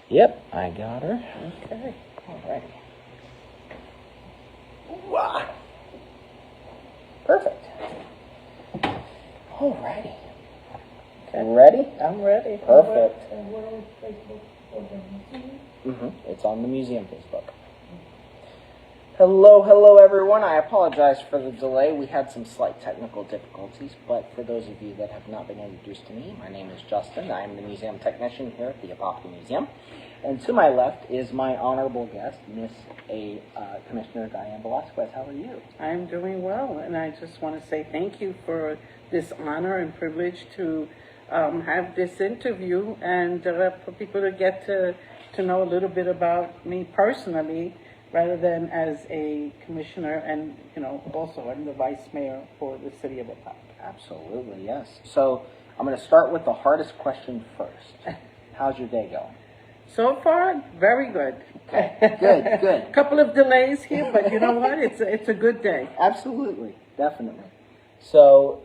Yep, I got her. Okay, alrighty. Wow. Perfect. Alrighty. Okay. Ready? I'm ready. Perfect. And where is Facebook for the museum? It's on the museum Facebook. Hello everyone. I apologize for the delay. We had some slight technical difficulties, but for those of you that have not been introduced to me, my name is Justin. I am the museum technician here at the Apopka Museum. And to my left is my honorable guest, Commissioner Diane Velazquez. How are you? I'm doing well, and I just want to say thank you for this honor and privilege to have this interview and for people to get to know a little bit about me personally, rather than as a commissioner, and also I'm the vice mayor for the city of Apopka. Absolutely, yes. So I'm going to start with the hardest question first. How's your day going? So far, very good. Okay, good. Couple of delays here, but you know what? It's a good day. Absolutely, definitely. So,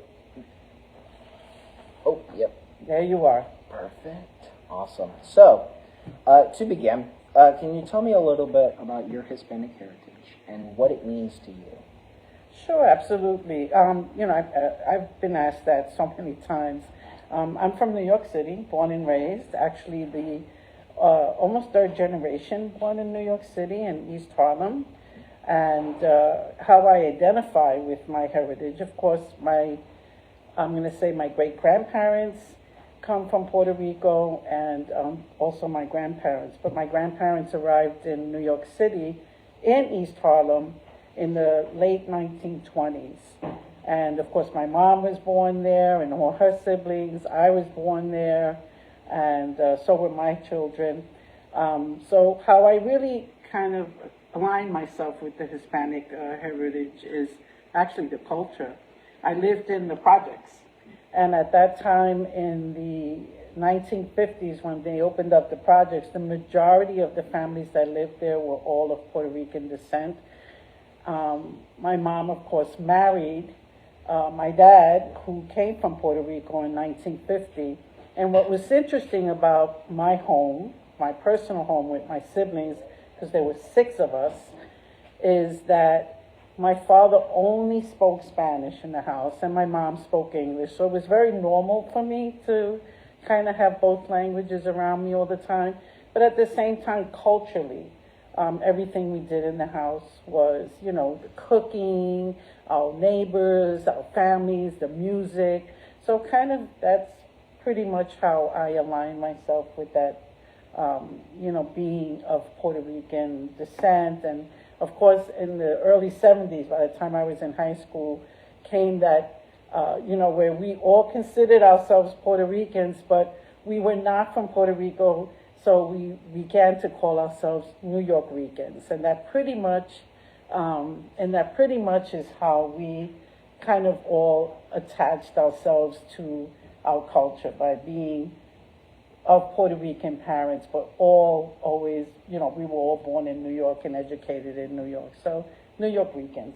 yep. There you are. Perfect. Awesome. So, to begin, can you tell me a little bit about your Hispanic heritage and what it means to you? Sure, absolutely. I've been asked that so many times. I'm from New York City, born and raised. Actually, the almost third generation born in New York City in East Harlem. And how I identify with my heritage, of course, I'm going to say my great-grandparents come from Puerto Rico, and also my grandparents. But my grandparents arrived in New York City in East Harlem in the late 1920s. And of course, my mom was born there, and all her siblings. I was born there, and so were my children. So how I really kind of align myself with the Hispanic heritage is actually the culture. I lived in the projects, and at that time in the 1950s, when they opened up the projects, the majority of the families that lived there were all of Puerto Rican descent. My mom, of course, married my dad, who came from Puerto Rico in 1950. And what was interesting about my home, my personal home with my siblings, because there were 6 of us, is that my father only spoke Spanish in the house, and my mom spoke English. So it was very normal for me to kind of have both languages around me all the time. But at the same time, culturally, everything we did in the house was, the cooking, our neighbors, our families, the music. So kind of that's pretty much how I align myself with that, being of Puerto Rican descent. And of course, in the early 70s, by the time I was in high school, came that, where we all considered ourselves Puerto Ricans, but we were not from Puerto Rico, so we began to call ourselves New York Ricans. And that pretty much is how we kind of all attached ourselves to our culture, by being of Puerto Rican parents, but always, we were all born in New York and educated in New York. So New York Ricans.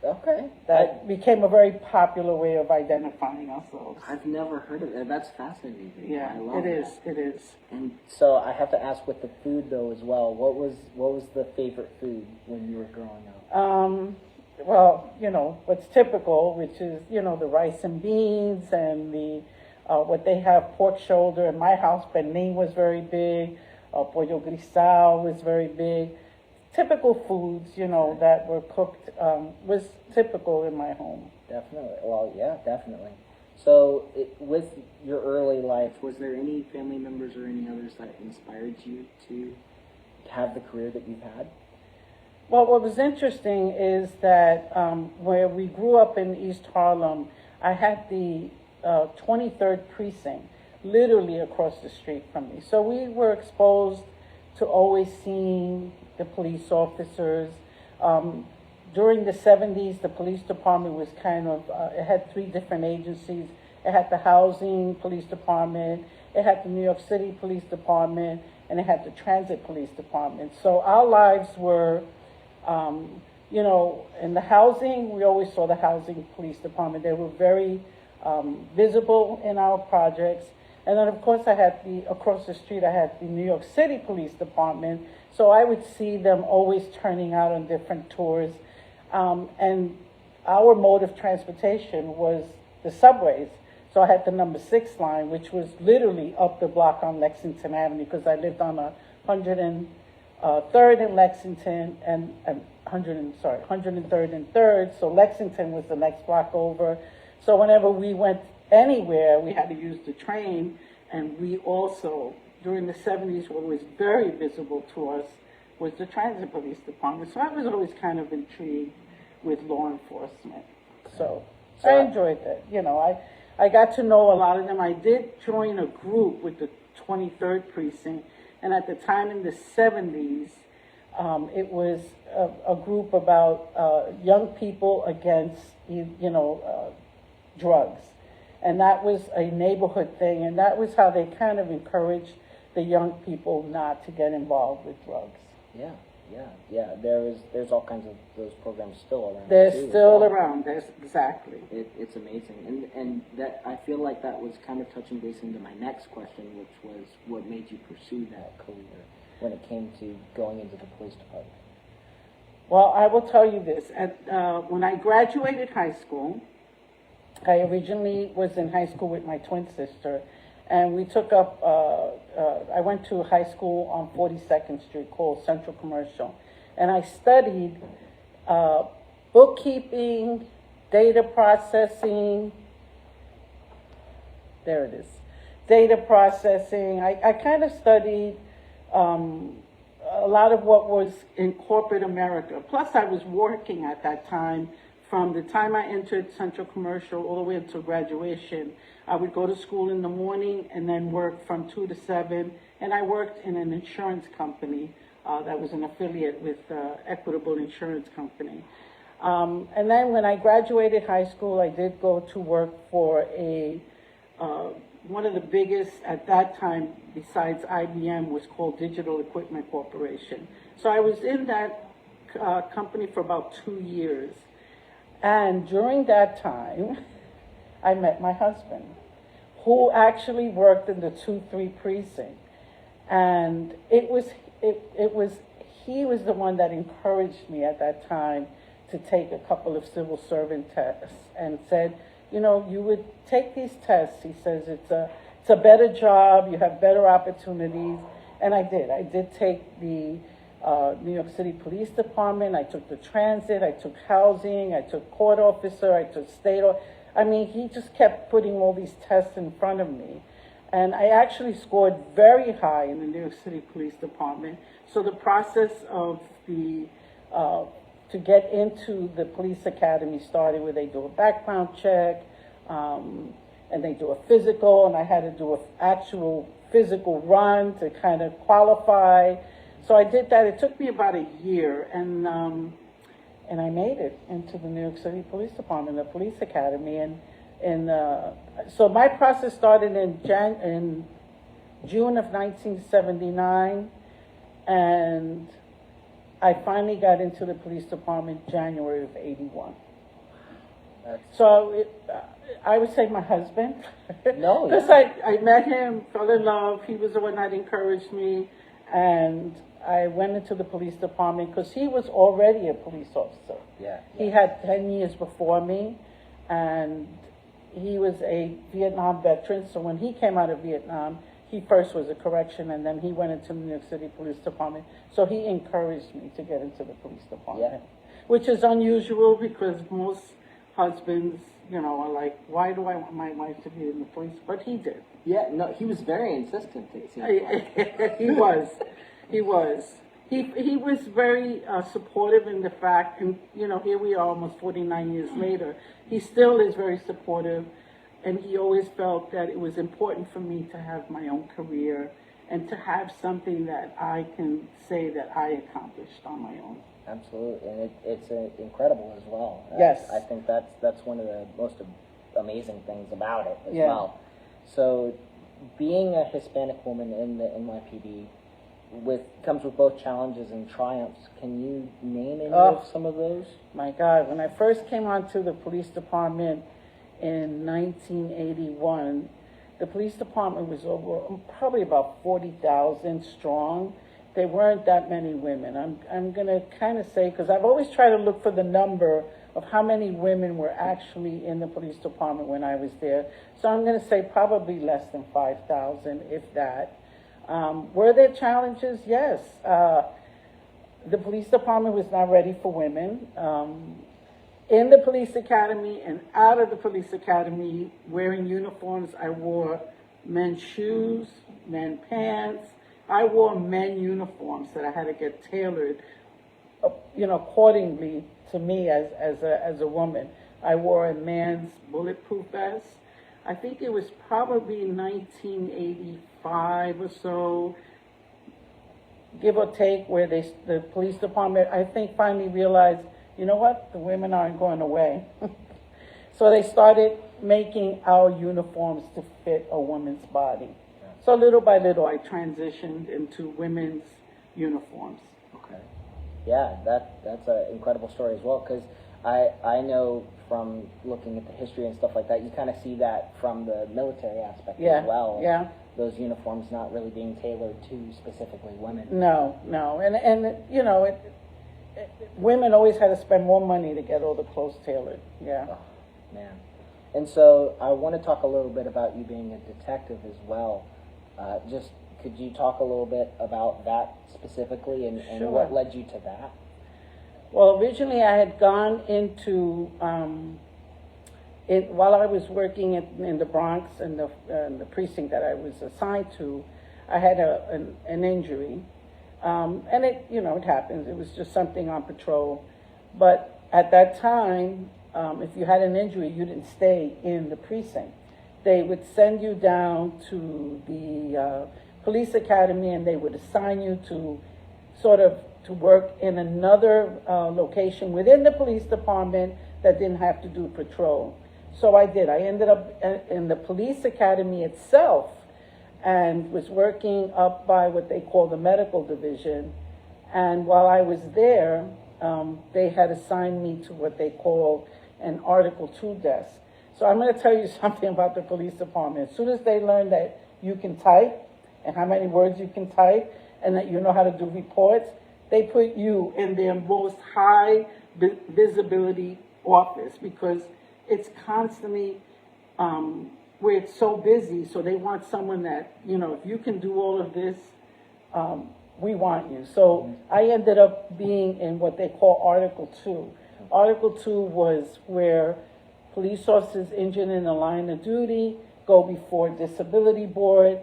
Okay. That became a very popular way of identifying ourselves. I've never heard of it. That's fascinating. Yeah, I love it is. And so I have to ask with the food though as well. What was the favorite food when you were growing up? Well, what's typical, which is, the rice and beans and the what they have, pork shoulder. In my house, pernil was very big. Pollo grisao was very big. Typical foods, that were cooked was typical in my home. Definitely. Well, yeah, definitely. So with your early life, was there any family members or any others that inspired you to have the career that you've had? Well, what was interesting is that where we grew up in East Harlem, I had the 23rd precinct literally across the street from me. So we were exposed to always seeing the police officers. During the 70s, the police department was kind of, it had 3 different agencies. It had the Housing Police Department, it had the New York City Police Department, and it had the Transit Police Department. So our lives were, in the housing, we always saw the Housing Police Department. They were very visible in our projects. And then, of course, I had across the street, I had the New York City Police Department. So I would see them always turning out on different tours. And our mode of transportation was the subways. So I had the number 6 line, which was literally up the block on Lexington Avenue, because I lived on 103rd and Lexington, and 103rd and 3rd. So Lexington was the next block over. So whenever we went anywhere, we had to use the train. And we also, during the 70s, what was very visible to us was the Transit Police Department. So I was always kind of intrigued with law enforcement. So I enjoyed that. You know, I got to know a lot of them. I did join a group with the 23rd Precinct, and at the time in the 70s, it was a group about young people against, drugs. And that was a neighborhood thing, and that was how they kind of encouraged the young people not to get involved with drugs. Yeah. There's all kinds of those programs still around. They're still around. That's exactly. It's amazing, and that I feel like that was kind of touching base into my next question, which was what made you pursue that career when it came to going into the police department. Well, I will tell you this: when I graduated high school, I originally was in high school with my twin sister. And we took up, I went to high school on 42nd Street called Central Commercial. And I studied bookkeeping, data processing. There it is. Data processing. I kind of studied a lot of what was in corporate America. Plus, I was working at that time. From the time I entered Central Commercial all the way until graduation, I would go to school in the morning and then work from 2 to 7. And I worked in an insurance company that was an affiliate with Equitable Insurance Company. And then when I graduated high school, I did go to work for one of the biggest at that time, besides IBM, was called Digital Equipment Corporation. So I was in that company for about 2 years. And during that time, I met my husband, who actually worked in the 2-3 precinct. And he was the one that encouraged me at that time to take a couple of civil servant tests, and said, you know, you would take these tests. He says it's a better job, you have better opportunities. And I did. I did take the New York City Police Department, I took the transit, I took housing, I took court officer, I took I mean, he just kept putting all these tests in front of me. And I actually scored very high in the New York City Police Department. So the process of to get into the police academy started, where they do a background check, and they do a physical, and I had to do an actual physical run to kind of qualify. So I did that. It took me about a year, and I made it into the New York City Police Department, the police academy. And so my process started in June of 1979, and I finally got into the police department January of 81. So I would say my husband. No. Because I met him, fell in love. He was the one that encouraged me. And I went into the police department because he was already a police officer. Yeah. He had 10 years before me, and he was a Vietnam veteran. So when he came out of Vietnam, he first was a correction, and then he went into the New York City Police Department. So he encouraged me to get into the police department, which is unusual because most husbands, you know, are like, why do I want my wife to be in the police? But he did. Yeah, no, he was very insistent, it seems like. He was. He was very supportive in the fact, and, you know, here we are almost 49 years later. He still is very supportive, and he always felt that it was important for me to have my own career and to have something that I can say that I accomplished on my own. Absolutely, and it's incredible as well. Yes. I think that's one of the most amazing things about it as well. So, being a Hispanic woman in the NYPD comes with both challenges and triumphs. Can you name any of some of those? My God, when I first came onto the police department in 1981, the police department was over probably about 40,000 strong. There weren't that many women. I'm going to kind of say, because I've always tried to look for the number of how many women were actually in the police department when I was there. So I'm going to say probably less than 5,000, if that. Were there challenges? Yes. The police department was not ready for women. In the police academy and out of the police academy, wearing uniforms, I wore men's shoes, men's pants. I wore men uniforms that I had to get tailored, accordingly to me as a woman. I wore a man's bulletproof vest. I think it was probably 1985 or so, give or take, where the police department, I think, finally realized, you know what, the women aren't going away. So they started making our uniforms to fit a woman's body. So little by little, I transitioned into women's uniforms. Okay. Yeah, that's an incredible story as well, because I know from looking at the history and stuff like that, you kind of see that from the military aspect as well. Yeah. Those uniforms not really being tailored to specifically women. No. And women always had to spend more money to get all the clothes tailored. Yeah. Oh, man. And so I want to talk a little bit about you being a detective as well. Just could you talk a little bit about that specifically and Sure. what led you to that? Well, originally I had gone into, while I was working in the Bronx in the precinct that I was assigned to, I had an injury. And it happens. It was just something on patrol. But at that time, if you had an injury, you didn't stay in the precinct. They would send you down to the police academy, and they would assign you to to work in another location within the police department that didn't have to do patrol. So I did. I ended up in the police academy itself and was working up by what they call the medical division. And while I was there, they had assigned me to what they call an Article 2 desk. So I'm going to tell you something about the police department. As soon as they learn that you can type and how many words you can type and that you know how to do reports, they put you in their most high visibility office because it's constantly where it's so busy. So they want someone that, if you can do all of this, we want you. So I ended up being in what they call Article 2. Article 2 was where police officers injured in the line of duty go before disability board,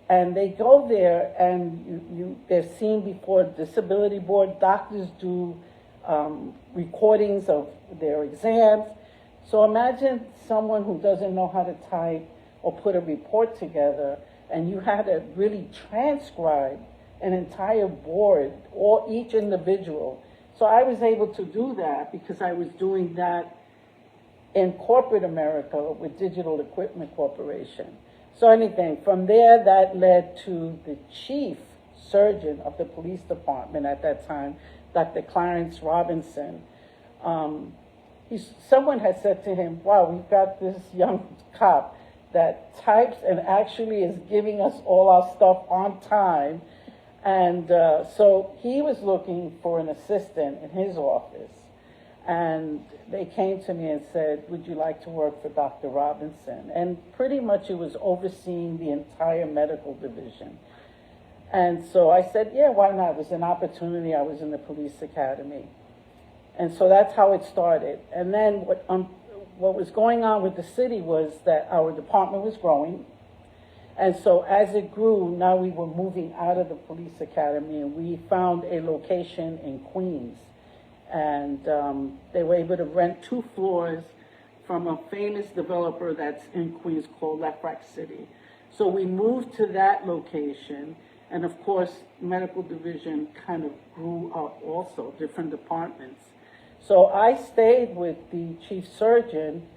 and they go there and they're seen before disability board. Doctors do recordings of their exams. So imagine someone who doesn't know how to type or put a report together, and you had to really transcribe an entire board or each individual. So I was able to do that because I was doing that in corporate America with Digital Equipment Corporation. So anything from there, that led to the chief surgeon of the police department at that time, Dr. Clarence Robinson. Someone had said to him, wow, we've got this young cop that types and actually is giving us all our stuff on time. And so he was looking for an assistant in his office. And they came to me and said, would you like to work for Dr. Robinson? And pretty much it was overseeing the entire medical division. And so I said, yeah, why not? It was an opportunity. I was in the police academy. And so that's how it started. And then what was going on with the city was that our department was growing. And so as it grew, now we were moving out of the police academy, and we found a location in Queens. And they were able to rent 2 floors from a famous developer that's in Queens called Lefrak City. So we moved to that location, and of course, medical division kind of grew up also, different departments. So I stayed with the chief surgeon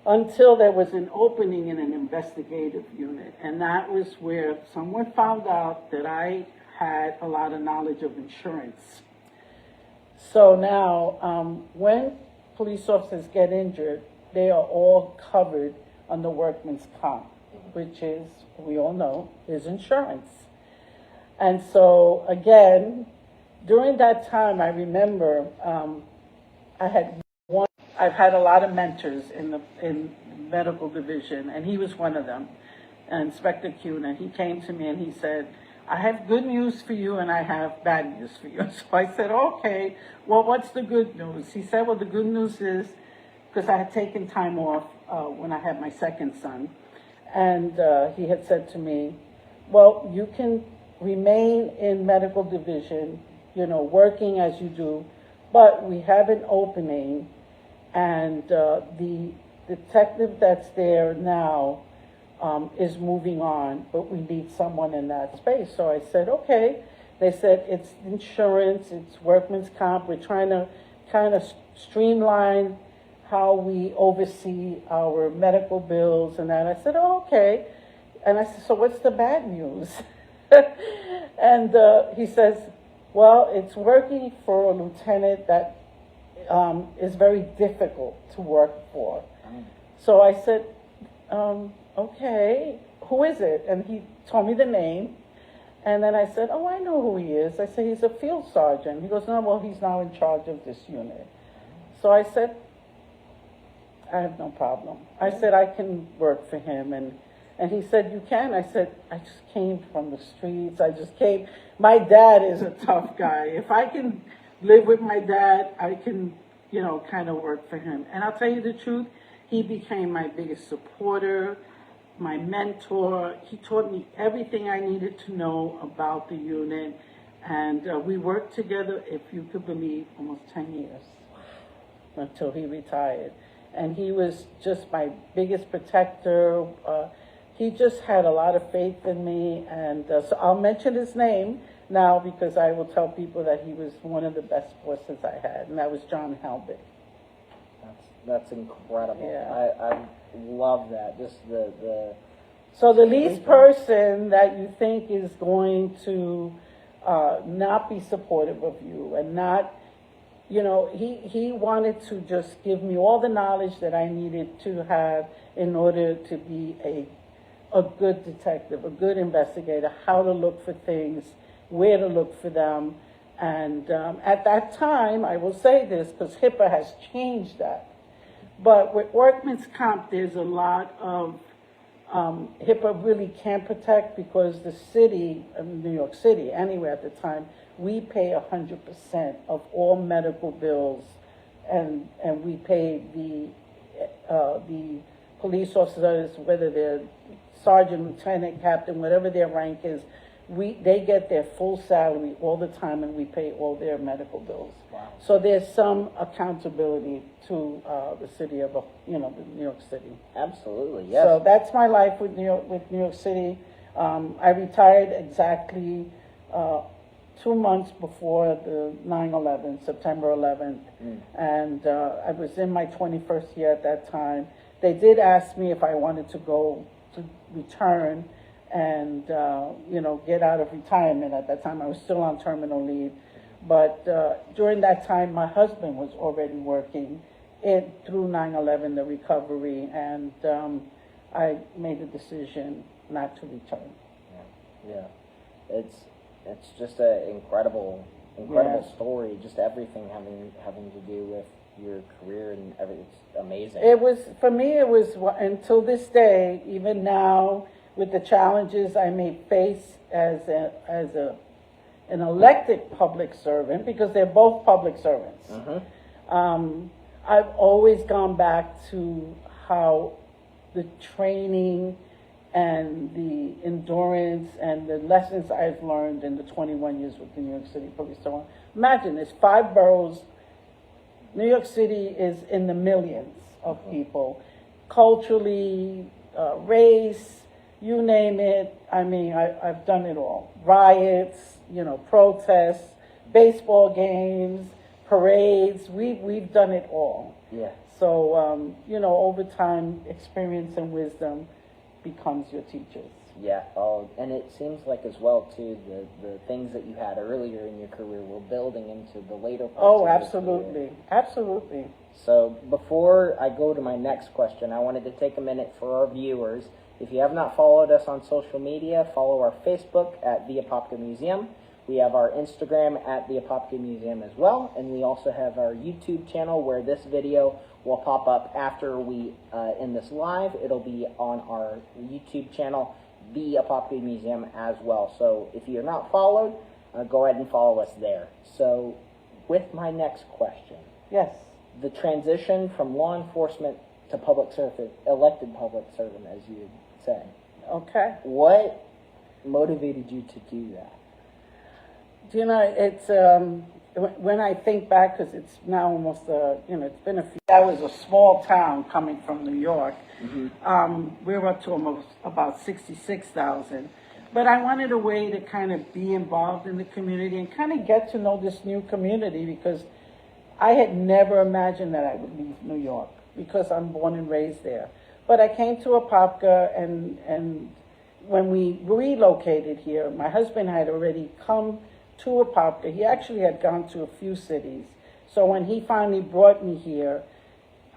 until there was an opening in an investigative unit. And that was where someone found out that I had a lot of knowledge of insurance. So now, when police officers get injured, they are all covered under workman's comp. which is, we all know, is insurance. And so, again, during that time, I remember I've had a lot of mentors in the medical division, and he was one of them, Inspector Kuhn. And he came to me and he said, I have good news for you and I have bad news for you. So I said, okay, well, what's the good news? He said, well, the good news is, because I had taken time off when I had my second son, and he had said to me, well, you can remain in medical division, working as you do, but we have an opening, and the detective that's there now is moving on, but we need someone in that space. So I said, okay. They said, it's insurance, it's workman's comp. We're trying to kind of streamline how we oversee our medical bills and that. I said, oh, okay. And I said, so what's the bad news? And he says, well, it's working for a lieutenant that is very difficult to work for. So I said, okay, who is it? And he told me the name. And then I said, oh, I know who he is. I said, he's a field sergeant. He goes, no, well, he's now in charge of this unit. So I said, I have no problem. I said, I can work for him. And he said, you can? I said, I just came from the streets. I just came. My dad is a tough guy. If I can live with my dad, I can, kind of work for him. And I'll tell you the truth, he became my biggest supporter, my mentor. He taught me everything I needed to know about the unit. And we worked together, if you could believe, almost 10 years until he retired. And he was just my biggest protector. He just had a lot of faith in me. And so I'll mention his name now because I will tell people that he was one of the best bosses I had. And that was John Halbert. That's incredible. Yeah. I love that. Just the So the least person that you think is going to not be supportive of you and not, he wanted to just give me all the knowledge that I needed to have in order to be a good detective, a good investigator, how to look for things, where to look for them. And at that time, I will say this because HIPAA has changed that. But with workman's comp, there's a lot of HIPAA really can't protect because the city, New York City, anyway at the time, we pay 100% of all medical bills, and we pay the police officers, whether they're sergeant, lieutenant, captain, whatever their rank is, they get their full salary all the time, and we pay all their medical bills. Wow. So there's some accountability to the city of, New York City. Absolutely, yes. So that's my life with New York City. I retired exactly 2 months before the 9/11, September 11th, and I was in my 21st year at that time. They did ask me if I wanted to return and get out of retirement. At that time I was still on terminal leave, but during that time my husband was already working through 9/11, the recovery, and I made a decision not to return. Yeah. It's just an incredible story, just everything having to do with your career and everything. It's amazing. It was, for me, until this day, even now, with the challenges I may face as an elected public servant, because they're both public servants. I've always gone back to how the training and the endurance and the lessons I've learned in the 21 years with the New York City Police Department. Imagine, there's 5 boroughs. New York City is in the millions of people, culturally, race, you name it. I mean, I've done it all. Riots, protests, baseball games, parades. We've done it all. Yeah. So, over time, experience and wisdom becomes your teachers. Yeah. Oh, and it seems like as well too the things that you had earlier in your career were building into the later parts of your absolutely, career. Absolutely. So before I go to my next question, I wanted to take a minute for our viewers If you have not followed us on social media, follow our Facebook at the Apopka Museum. We have our Instagram at the Apopka Museum as well, and we also have our YouTube channel where this video will pop up after we end this live. It'll be on our YouTube channel, the Apopka Museum, as well. So if you're not followed, go ahead and follow us there. So with my next question. Yes. The transition from law enforcement to public servant, elected public servant, as you would say. Okay. What motivated you to do that? Do you know, it's, when I think back, because it's now almost, it's been a few, that was a small town coming from New York. Mm-hmm. We're up to almost about 66,000. But I wanted a way to kind of be involved in the community and kind of get to know this new community, because I had never imagined that I would leave New York, because I'm born and raised there. But I came to Apopka, and when we relocated here, my husband had already come to Apopka. He actually had gone to a few cities. So when he finally brought me here,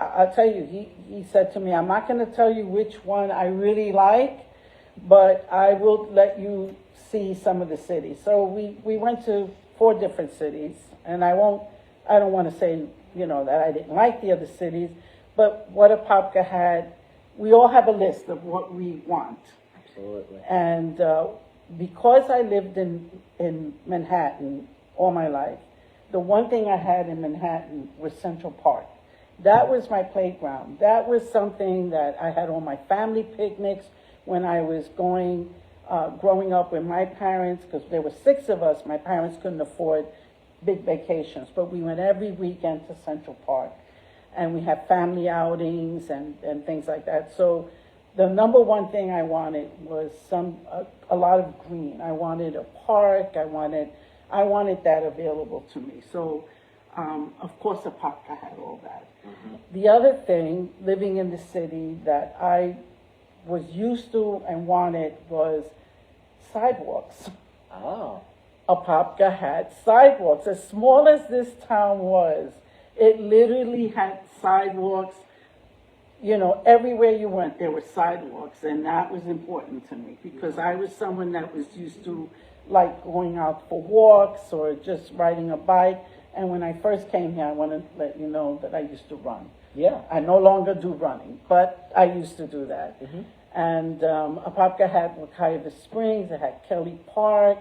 I'll tell you, he said to me, I'm not going to tell you which one I really like, but I will let you see some of the cities. So we went to 4 different cities, and I don't want to say, that I didn't like the other cities, but what Apopka had, we all have a list of what we want. Absolutely. And because I lived in Manhattan all my life, the one thing I had in Manhattan was Central Park. That was my playground. That was something that I had on my family picnics when I was growing up with my parents, because there were 6 of us. My parents couldn't afford big vacations, but we went every weekend to Central Park, and we had family outings and things like that. So the number one thing I wanted was a lot of green. I wanted a park. I wanted that available to me. So of course Apopka had all that. Mm-hmm. The other thing, living in the city, that I was used to and wanted was sidewalks. Oh. Apopka had sidewalks. As small as this town was, it literally had sidewalks. Everywhere you went, there were sidewalks, and that was important to me, because I was someone that was used to, like, going out for walks or just riding a bike. And when I first came here, I want to let you know that I used to run. Yeah. I no longer do running, but I used to do that. Mm-hmm. And Apopka had Wekiva Springs, it had Kelly Park.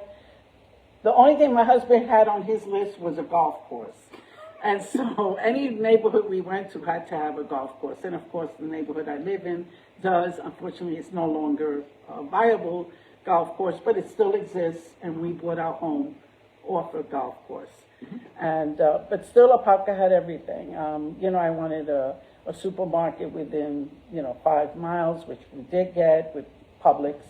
The only thing my husband had on his list was a golf course. And so any neighborhood we went to had to have a golf course. And of course, the neighborhood I live in does. Unfortunately, it's no longer a viable golf course, but it still exists, and we bought our home off a golf course. Mm-hmm. And but still, Apopka had everything. I wanted a supermarket within 5 miles, which we did get with Publix.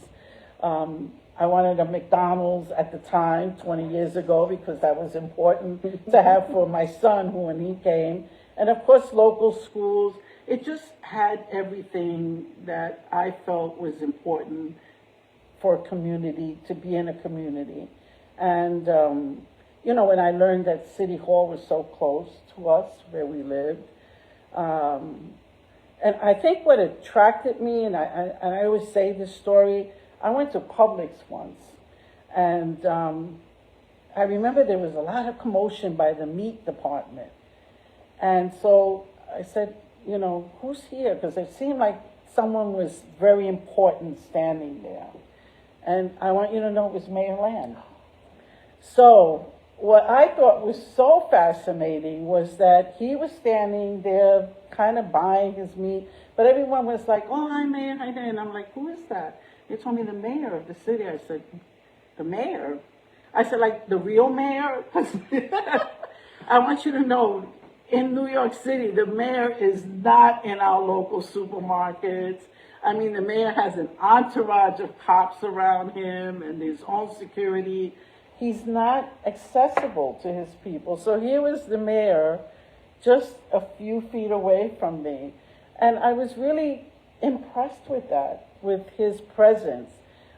I wanted a McDonald's at the time, 20 years ago, because that was important to have for my son when he came. And of course, local schools. It just had everything that I felt was important for a community, to be in a community. And, when I learned that City Hall was so close to us, where we lived, and I think what attracted me, and I always say this story, I went to Publix once, and I remember there was a lot of commotion by the meat department. And so I said, who's here? Because it seemed like someone was very important standing there. And I want you to know it was Mayor Land. So what I thought was so fascinating was that he was standing there kind of buying his meat, but everyone was like, oh, hi, Mayor, hi, Mayor. And I'm like, who is that? They told me the mayor of the city. I said, the mayor? I said, like, the real mayor? I want you to know, in New York City, the mayor is not in our local supermarkets. I mean, the mayor has an entourage of cops around him and his own security. He's not accessible to his people. So here was the mayor just a few feet away from me. And I was really impressed with that, with his presence.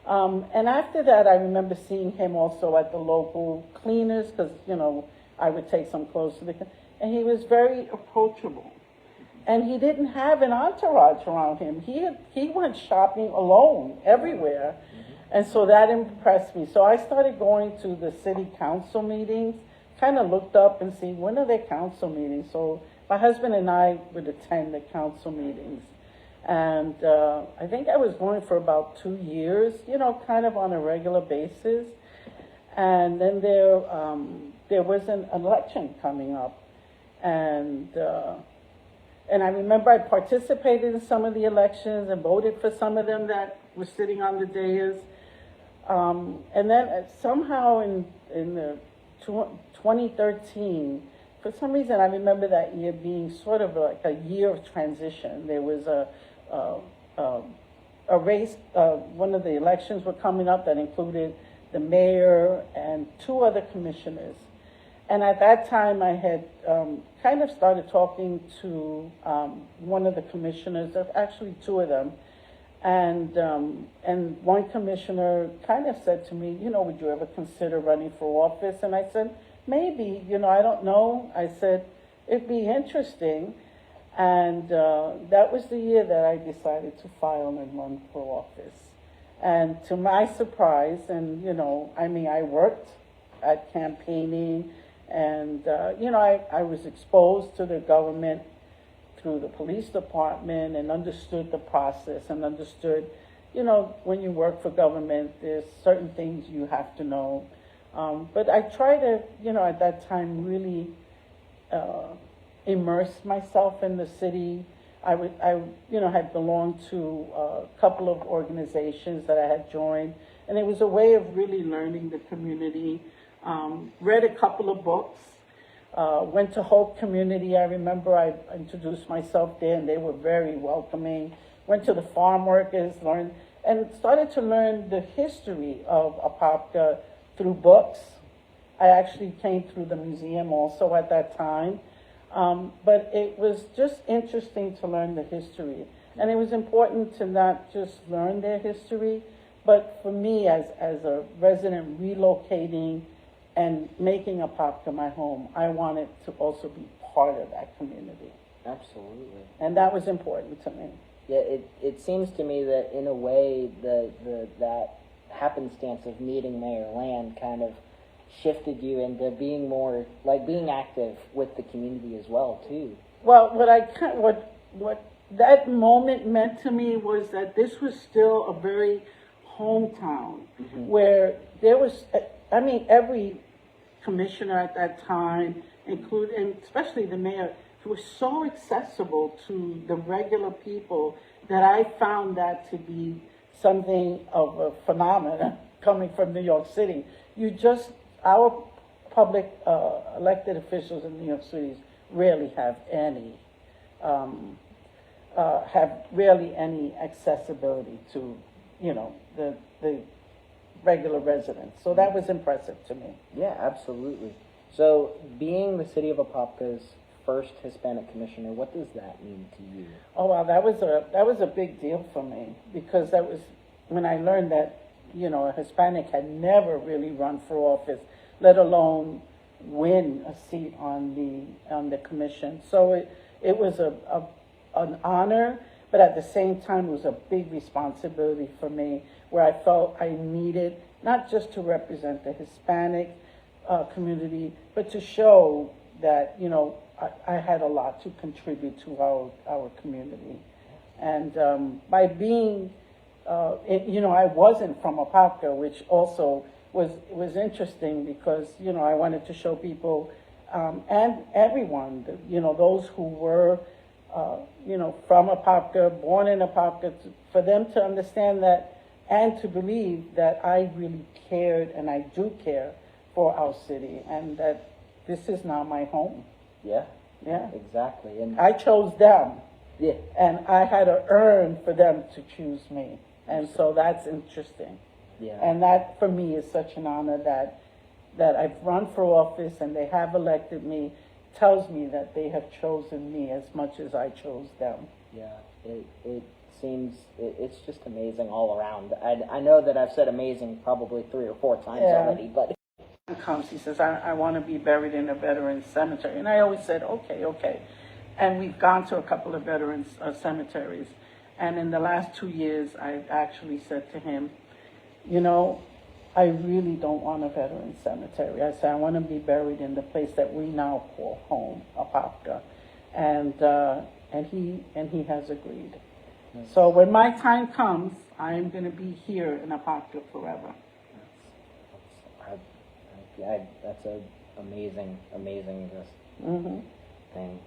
And after that, I remember seeing him also at the local cleaners, because, I would take some clothes to the, and he was very approachable. and he didn't have an entourage around him. He went shopping alone everywhere, and so that impressed me. So I started going to the city council meetings, kind of looked up and see when are their council meetings. So my husband and I would attend the council meetings. And I think I was going for about 2 years, kind of on a regular basis. And then there was an election coming up. And I remember I participated in some of the elections and voted for some of them that were sitting on the dais. And then somehow in the 2013, for some reason I remember that year being sort of like a year of transition. There was a race, one of the elections were coming up that included the mayor and 2 other commissioners. And at that time, I had kind of started talking to one of the commissioners, actually 2 of them, and one commissioner kind of said to me, would you ever consider running for office? And I said, maybe, I don't know. I said, it'd be interesting. And that was the year that I decided to file and run for office. And to my surprise, and, I worked at campaigning, and, I was exposed to the government through the police department and understood the process and understood, when you work for government, there's certain things you have to know. But I try to, at that time really immerse myself in the city. I had belonged to a couple of organizations that I had joined, and it was a way of really learning the community. Read a couple of books, went to Hope Community. I remember I introduced myself there, and they were very welcoming. Went to the farm workers, learned, and started to learn the history of Apopka through books. I actually came through the museum also at that time. But it was just interesting to learn the history. And it was important to not just learn their history, but for me as a resident relocating and making Apopka my home, I wanted to also be part of that community. Absolutely. And that was important to me. Yeah, it seems to me that in a way that happenstance of meeting Mayor Land kind of shifted you into being more, being active with the community as well, too. Well, what that moment meant to me was that this was still a very hometown, where there was, every commissioner at that time, and especially the mayor, was so accessible to the regular people that I found that to be something of a phenomenon coming from New York City. Our public elected officials in New York City rarely have any accessibility to, the regular residents. So that was impressive to me. Yeah, absolutely. So being the city of Apopka's first Hispanic commissioner, what does that mean to you? Oh, well, that was a big deal for me, because that was when I learned that, a Hispanic had never really run for office, let alone win a seat on the commission. So it was an honor, but at the same time it was a big responsibility for me, where I felt I needed not just to represent the Hispanic community, but to show that I had a lot to contribute to our community. And by being I wasn't from Apopka, which also was interesting, because I wanted to show people and everyone, those who were from Apopka, born in Apopka, for them to understand that and to believe that I really cared, and I do care for our city, and that this is now my home. Yeah. Yeah. Exactly. And I chose them. Yeah. And I had to earn for them to choose me. And so that's interesting. Yeah. And that, for me, is such an honor that I've run for office and they have elected me, tells me that they have chosen me as much as I chose them. Yeah. It seems, it's just amazing all around. I know that I've said amazing probably 3 or 4 times already, but... He says, I want to be buried in a veteran's cemetery. And I always said, okay. And we've gone to a couple of veterans cemeteries. And in the last 2 years, I actually said to him, you know, I really don't want a veteran cemetery. I said, I want to be buried in the place that we now call home, Apopka. And he has agreed. So when my time comes, I'm going to be here in Apopka forever. That's an amazing Mm-hmm. thing.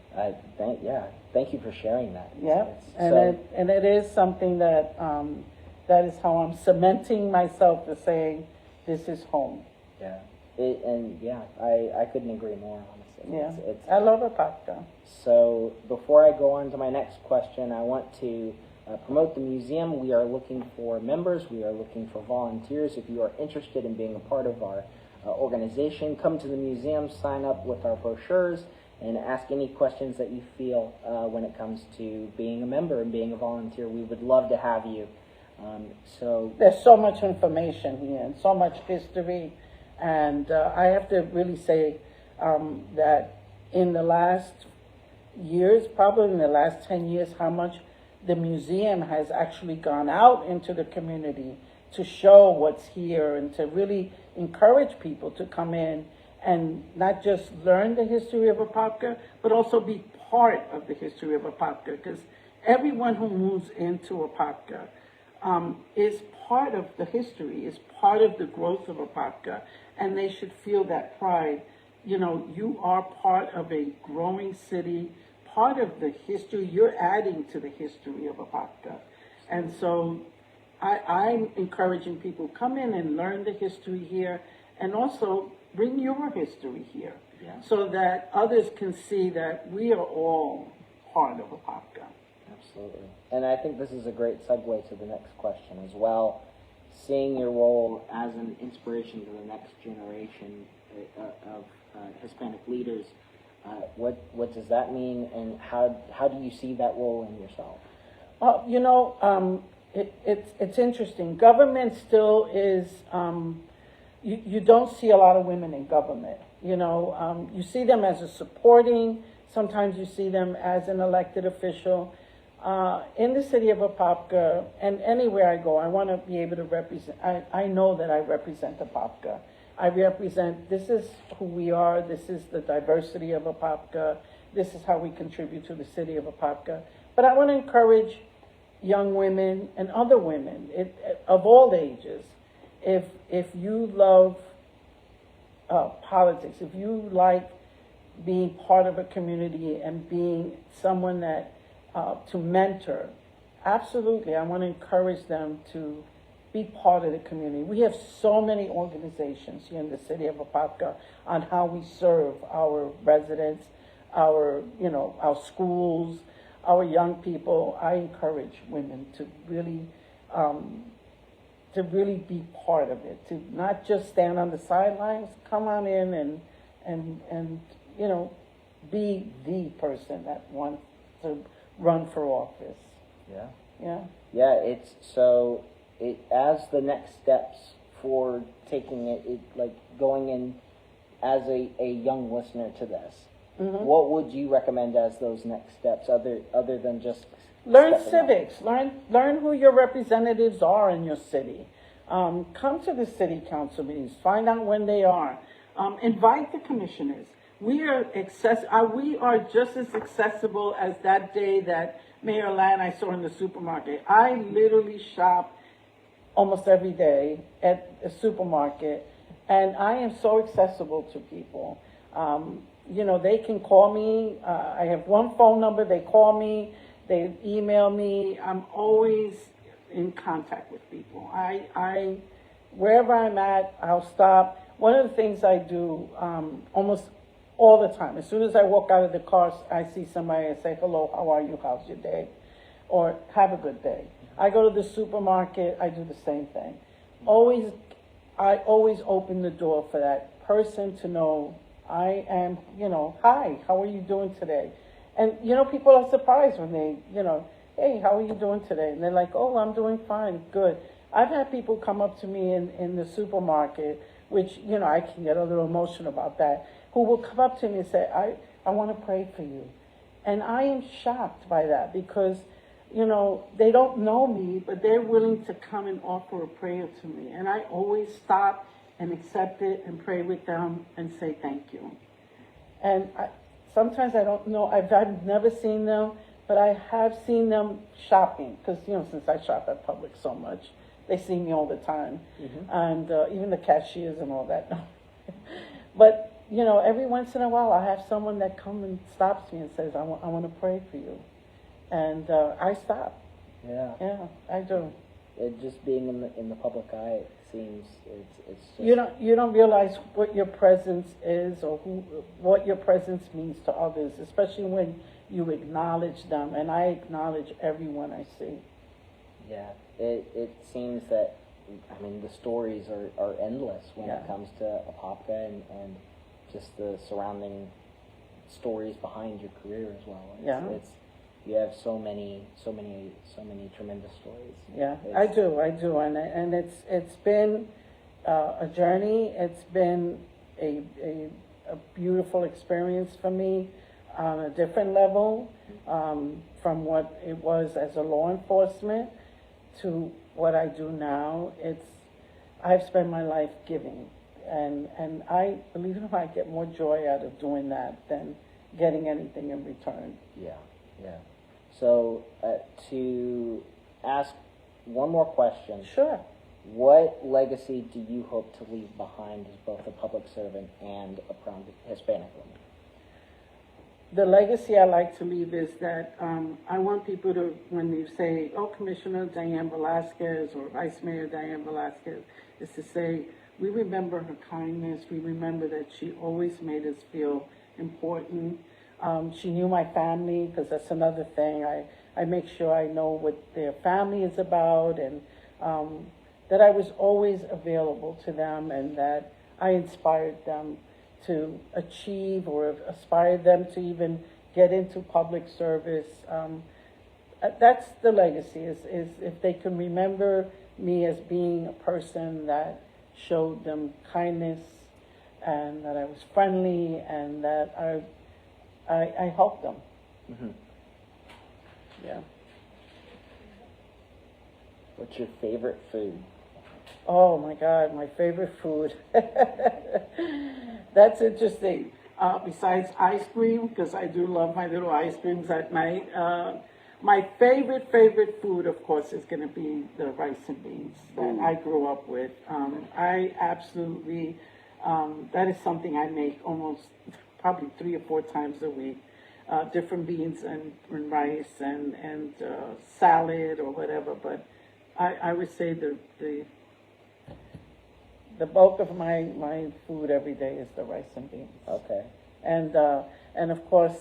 Thank you for sharing that. Yeah, and it is something that that is how I'm cementing myself to saying this is home. Yeah, I couldn't agree more, honestly. Yeah, I love Apopka. So before I go on to my next question, I want to promote the museum. We are looking for members. We are looking for volunteers. If you are interested in being a part of our organization, come to the museum, sign up with our brochures, and ask any questions that you feel when it comes to being a member and being a volunteer. We would love to have you. So there's so much information here and so much history, and I have to really say that in the last years, probably in the last 10 years, how much the museum has actually gone out into the community to show what's here and to really encourage people to come in and not just learn the history of Apopka, but also be part of the history of Apopka, because everyone who moves into Apopka is part of the history, is part of the growth of Apopka, and they should feel that pride. You know, you are part of a growing city, part of the history. You're adding to the history of Apopka. And so I'm encouraging people, come in and learn the history here, and also bring your history here, so that others can see that we are all part of Apopka. Absolutely. And I think this is a great segue to the next question as well. Seeing your role as an inspiration to the next generation of Hispanic leaders, what does that mean, and how do you see that role in yourself? Well, you know, it's interesting. Government still is, you don't see a lot of women in government. You know, you see them as a supporting, sometimes you see them as an elected official. In the city of Apopka, and anywhere I go, I want to be able to represent, I know that I represent Apopka. I represent, this is who we are, this is the diversity of Apopka, this is how we contribute to the city of Apopka. But I want to encourage young women and other women of all ages, if you love politics, if you like being part of a community and being someone that to mentor, absolutely, I want to encourage them to be part of the community. We have so many organizations here in the city of Apopka on how we serve our residents, our schools, our young people. I encourage women to really be part of it, to not just stand on the sidelines, come on in and be the person that wants to run for office. As the next steps for taking it like going in as a young listener to this, what would you recommend as those next steps, other than just learn civics, learn who your representatives are in your city, come to the city council meetings, find out when they are, invite the commissioners. We are just as accessible as that day that Mayor Land I saw in the supermarket. I literally shop almost every day at a supermarket, and I am so accessible to people. They can call me. I have one phone number. They call me. They email me. I'm always in contact with people. I wherever I'm at, I'll stop. One of the things I do almost all the time, as soon as I walk out of the car, I see somebody, I say, hello, how are you, how's your day? Or have a good day. I go to the supermarket, I do the same thing. I always open the door for that person to know I am, hi, how are you doing today? And, people are surprised when they, hey, how are you doing today? And they're like, oh, I'm doing fine, good. I've had people come up to me in the supermarket, which, I can get a little emotional about that, who will come up to me and say, I want to pray for you. And I am shocked by that because, you know, they don't know me, but they're willing to come and offer a prayer to me. And I always stop and accept it and pray with them and say thank you. And sometimes I don't know, I've never seen them, but I have seen them shopping because, you know, since I shop at Publix so much, they see me all the time. And even the cashiers and all that. But, you know, every once in a while I have someone that comes and stops me and says, I want to pray for you. And I stop. Yeah. Yeah, I do. It just being in the public eye, it seems it's just... You don't realize what your presence is or what your presence means to others, especially when you acknowledge them. And I acknowledge everyone I see. Yeah, it seems that, I mean, the stories are endless when it comes to Apopka and just the surrounding stories behind your career as well. It's you have so many tremendous stories. Yeah, I do, and it's been a journey. It's been a beautiful experience for me on a different level, from what it was as a law enforcement to what I do now. I've spent my life giving, and I believe it or not, I get more joy out of doing that than getting anything in return. Yeah. So, to ask one more question. Sure. What legacy do you hope to leave behind as both a public servant and a proud Hispanic woman? The legacy I like to leave is that I want people to, when you say, oh, Commissioner Diane Velazquez or Vice Mayor Diane Velazquez, is to say, we remember her kindness. We remember that she always made us feel important. She knew my family, because that's another thing. I make sure I know what their family is about, and that I was always available to them, and that I inspired them to achieve or aspired them to even get into public service. That's the legacy, is if they can remember me as being a person that showed them kindness, and that I was friendly, and that I helped them. Mm-hmm. Yeah. What's your favorite food? Oh my God, my favorite food. That's interesting. Besides ice cream, because I do love my little ice creams at night. My favorite food, of course, is going to be the rice and beans that I grew up with. I absolutely, that is something I make almost probably 3 or 4 times a week. Different beans and rice and salad or whatever. But I would say the bulk of my food every day is the rice and beans. Okay. And of course,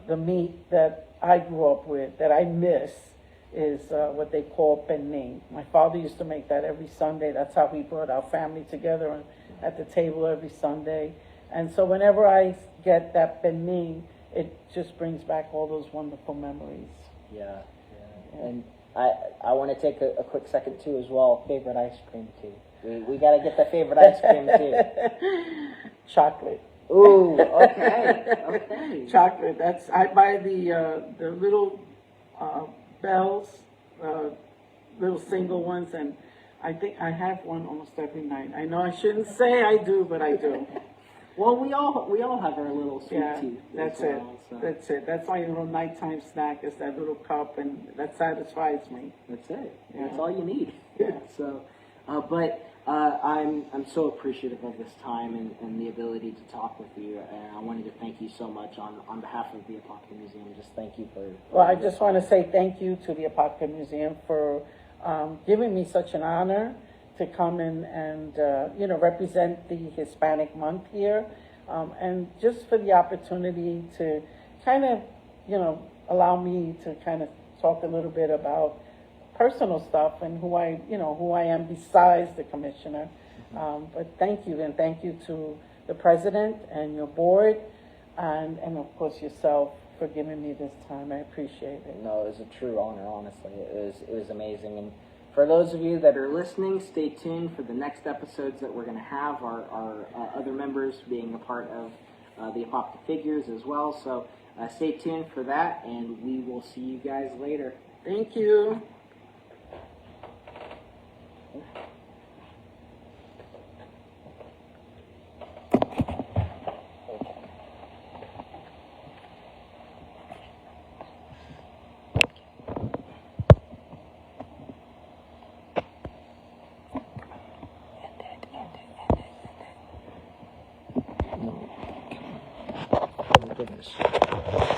the meat that I grew up with, that I miss, is what they call penne. My father used to make that every Sunday. That's how we brought our family together at the table every Sunday. And so whenever I get that penne, it just brings back all those wonderful memories. Yeah. And I want to take a quick second, too, as well. Favorite ice cream, too. We got to get the favorite ice cream, too. Chocolate. Ooh, okay. Chocolate. I buy the little bells, little single ones, and I think I have one almost every night. I know I shouldn't say I do, but I do. Well, we all have our little sweet tooth. That's it. So. That's it. That's my little nighttime snack, is that little cup, and that satisfies me. That's it. Yeah. That's all you need. Yeah. So, I'm so appreciative of this time and the ability to talk with you. And I wanted to thank you so much on behalf of the Apopka Museum. Just thank you for well, I just want to say thank you to the Apopka Museum for giving me such an honor to come in and represent the Hispanic Month here, and just for the opportunity to kind of, allow me to kind of talk a little bit about personal stuff and who I am besides the commissioner. But thank you, and thank you to the president and your board, and of course yourself for giving me this time. I appreciate it. No, it was a true honor. Honestly, it was amazing. And for those of you that are listening, stay tuned for the next episodes that we're going to have. Our other members being a part of the Apopka Figures as well. So Stay tuned for that, and we will see you guys later. Thank you. Oh my goodness.